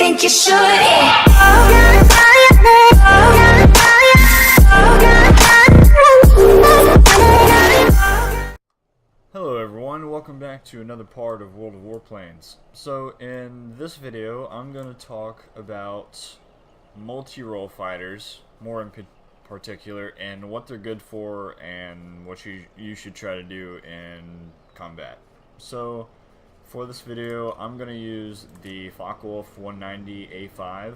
think you should. Hello everyone, welcome back to another part of World of Warplanes. So in this video I'm going to talk about multi-role fighters, more in particular, and what they're good for and what you should try to do in combat. So for this video I'm going to use the Focke-Wulf 190A5.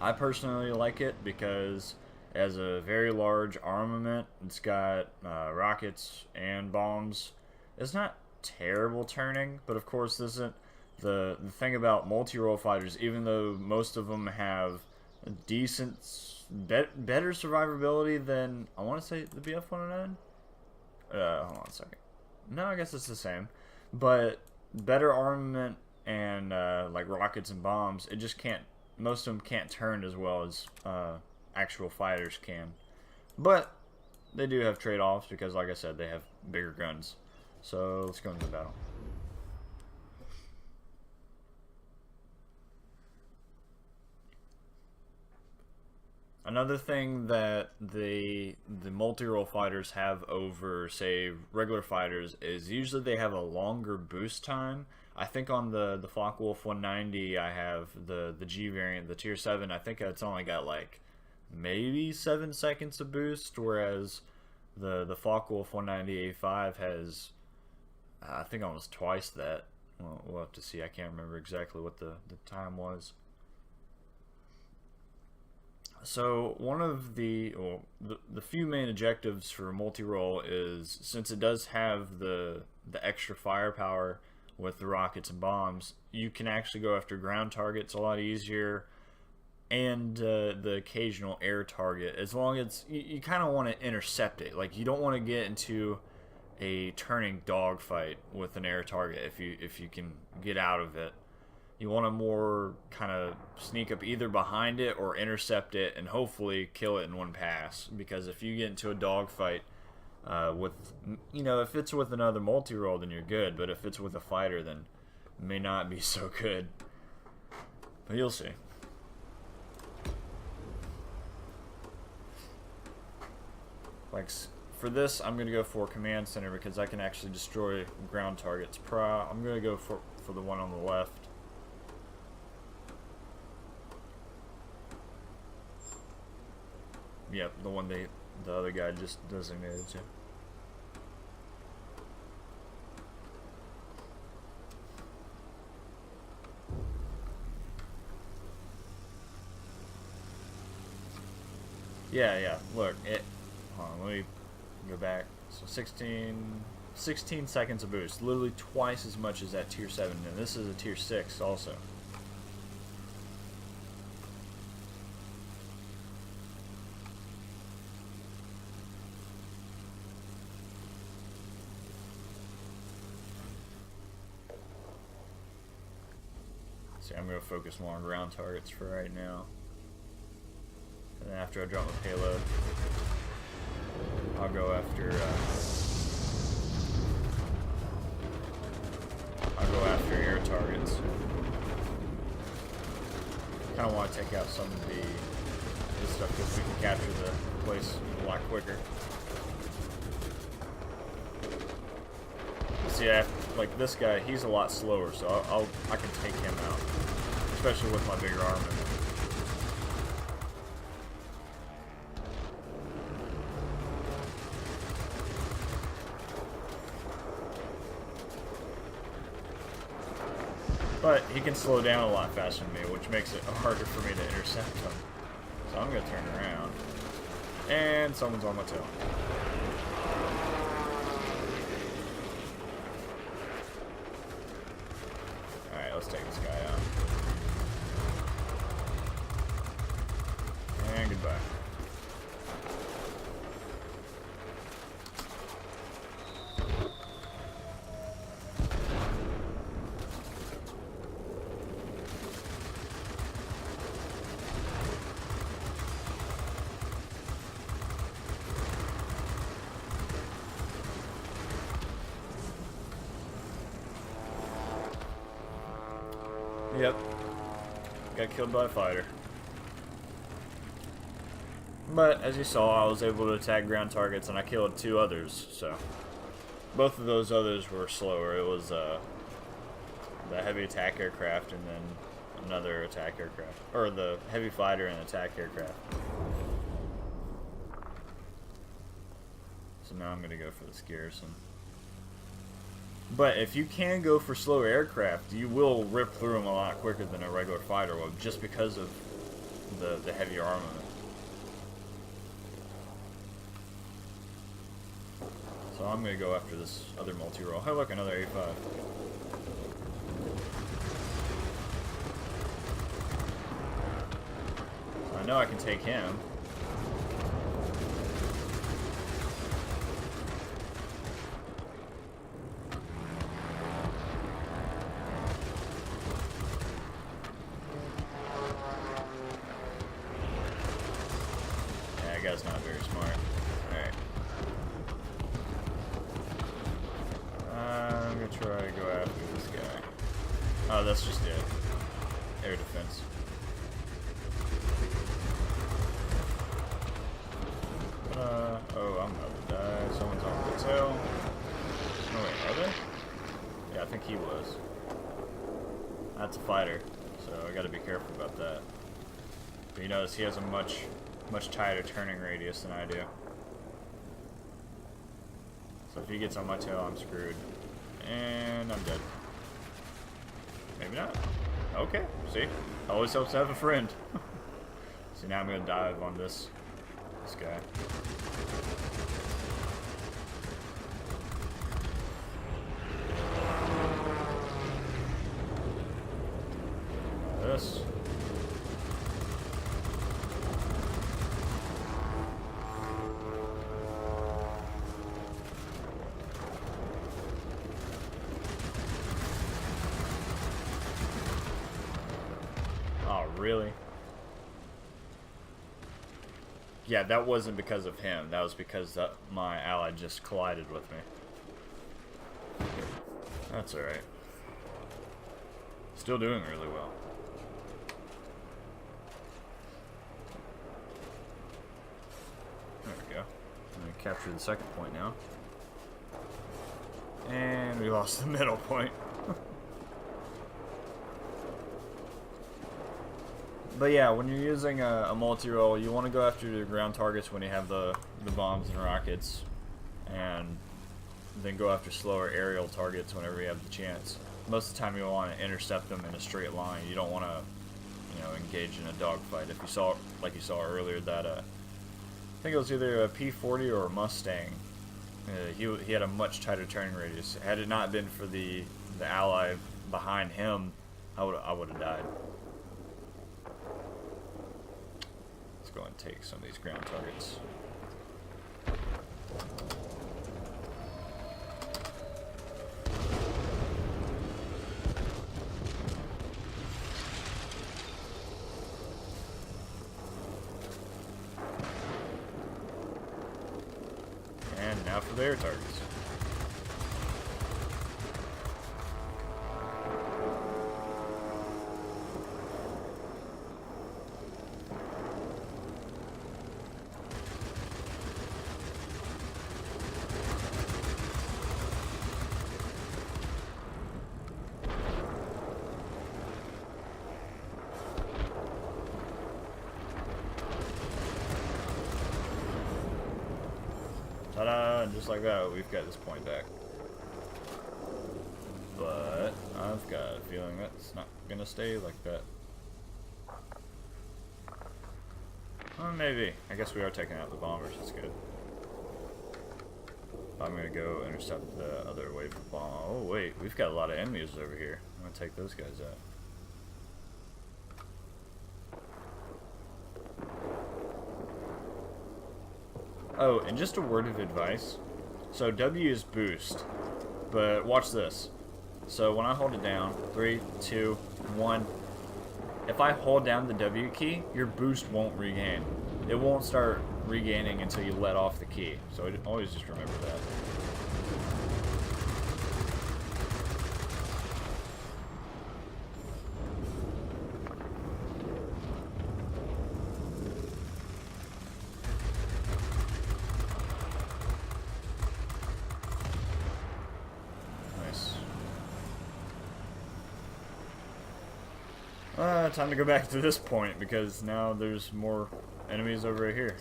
I personally like it because it has a very large armament. It's got rockets and bombs. It's not terrible turning, but of course this isn't the thing about multi-role fighters. Even though most of them have a decent, better survivability than, I want to say, the BF-109. Hold on a second. No, I guess it's the same, but better armament and like rockets and bombs. It just can't. Most of them can't turn as well as actual fighters can, but they do have trade-offs because, like I said, they have bigger guns. So let's go into the battle. Another thing that the multi-role fighters have over, say, regular fighters is usually they have a longer boost time. I think on the Focke-Wulf 190 I have the G variant, the tier 7. I think it's only got like maybe 7 seconds of boost, whereas the Focke-Wulf 190A5 has I think almost twice that. Well, we'll have to see. I can't remember exactly what the time was. So one of the few main objectives for multi-role is, since it does have the extra firepower with the rockets and bombs, you can actually go after ground targets a lot easier, and the occasional air target, as long as you kind of want to intercept it. Like, you don't want to get into a turning dogfight with an air target if you can get out of it. You want to more kind of sneak up either behind it or intercept it and hopefully kill it in one pass. Because if you get into a dogfight with, if it's with another multi-role, then you're good. But if it's with a fighter, then it may not be so good. But you'll see. Like, for this, I'm going to go for command center because I can actually destroy ground targets. I'm going to go for the one on the left. Yep, the one the other guy just designated to. Yeah, look, hold on, let me go back. So 16 seconds of boost, literally twice as much as that tier 7, and this is a tier 6 also. See, I'm going to focus more on ground targets for right now. And then after I drop my payload, I'll go after air targets. Kind of want to take out some of this stuff because we can capture the place a lot quicker. See, like this guy, he's a lot slower, so I can take him out, especially with my bigger armament. But he can slow down a lot faster than me, which makes it harder for me to intercept him. So I'm going to turn around. And someone's on my tail. Alright, let's take this guy out. And goodbye. Yep. got killed by a fighter. But, as you saw, I was able to attack ground targets, and I killed 2 others, so... Both of those others were slower. It was, the heavy attack aircraft, and then another attack aircraft. Or the heavy fighter and attack aircraft. So now I'm gonna go for this garrison. But if you can go for slower aircraft, you will rip through them a lot quicker than a regular fighter will, just because of the heavier armament. So I'm going to go after this other multi-roll. Oh look, another A5. So I know I can take him. Yeah, that guy's not very smart. Alright. I'm gonna try to go after this guy. Oh, that's just it. Air defense. Oh, I'm about to die. Someone's on the tail. Oh wait, are they? Yeah, I think he was. That's a fighter, so I gotta be careful about that. But you notice he has a much tighter turning radius than I do. So if he gets on my tail, I'm screwed. And I'm dead. Maybe not. Okay, see? Always helps to have a friend. See, now I'm gonna dive on this guy. This. Oh, really? Yeah, that wasn't because of him. That was because my ally just collided with me. That's alright. Still doing really well. There we go. I'm going to capture the second point now. And we lost the middle point. But yeah, when you're using a multi-role, you want to go after your ground targets when you have the bombs and rockets, and then go after slower aerial targets whenever you have the chance. Most of the time you want to intercept them in a straight line. You don't want to, you know, engage in a dogfight. If you saw, like you saw earlier, that I think it was either a P-40 or a Mustang. He had a much tighter turning radius. Had it not been for the ally behind him, I would have died. Go and take some of these ground targets. And now for their targets. Ta-da! And just like that, we've got this point back. But I've got a feeling that's not gonna stay like that. Well, maybe. I guess we are taking out the bombers. That's good. I'm gonna go intercept the other wave of bomb. Oh wait, we've got a lot of enemies over here. I'm gonna take those guys out. Oh, and just a word of advice. So W is boost, but watch this. So when I hold it down, 3, 2, 1, if I hold down the W key, your boost won't regain. It won't start regaining until you let off the key. So always just remember that. Time to go back to this point because now there's more enemies over here.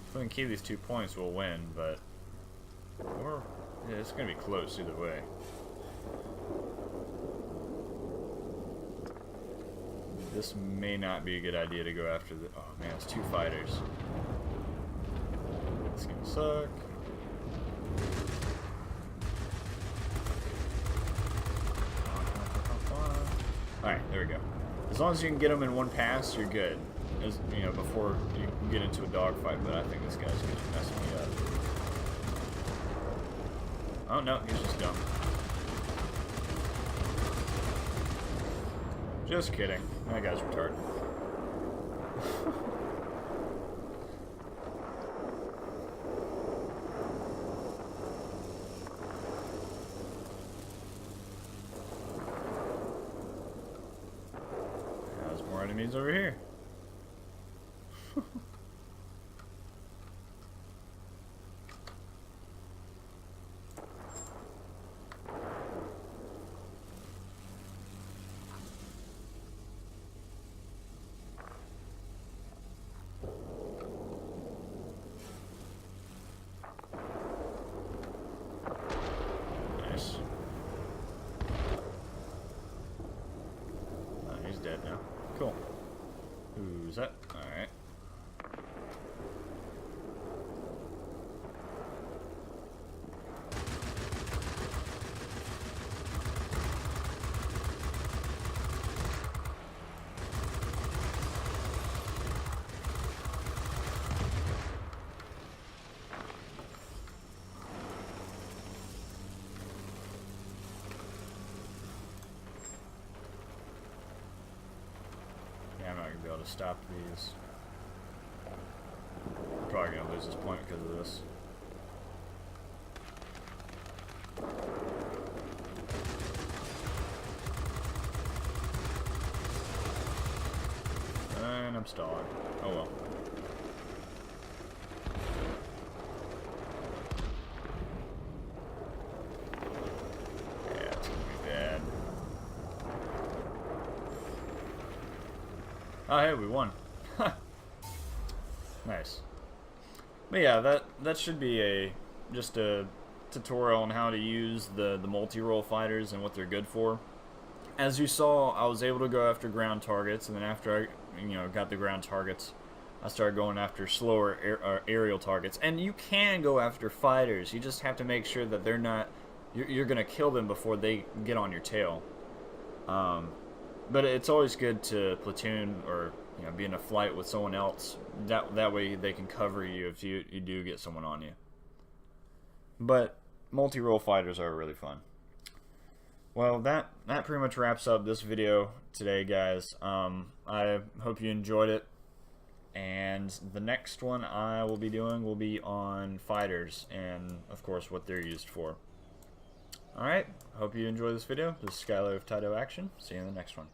If we can keep these 2 points, we'll win, but yeah, it's gonna be close either way. This may not be a good idea to go after the. Oh man, it's 2 fighters. It's gonna suck. Alright, there we go. As long as you can get them in one pass, you're good. As, you know, before you get into a dogfight, but I think this guy's gonna mess me up. Oh no, he's just dumb. Just kidding. That guy's retarded. There's more enemies over here. Nice. Oh, he's dead now. Cool. Who's that? Alright. I'm not going to be able to stop these. I'm probably going to lose this point because of this. And I'm stalling. Oh well. Yeah, it's going to be bad. Oh hey, we won. Nice. But yeah, that should be just a tutorial on how to use the multi-role fighters and what they're good for. As you saw, I was able to go after ground targets, and then after I got the ground targets, I started going after slower aerial targets. And you can go after fighters. You just have to make sure that they're not you're gonna kill them before they get on your tail. But it's always good to platoon or be in a flight with someone else. That way they can cover you if you do get someone on you. But multi-role fighters are really fun. Well, that pretty much wraps up this video today, guys. I hope you enjoyed it. And the next one I will be doing will be on fighters and, of course, what they're used for. Alright, hope you enjoyed this video. This is Skylar of Taito Action. See you in the next one.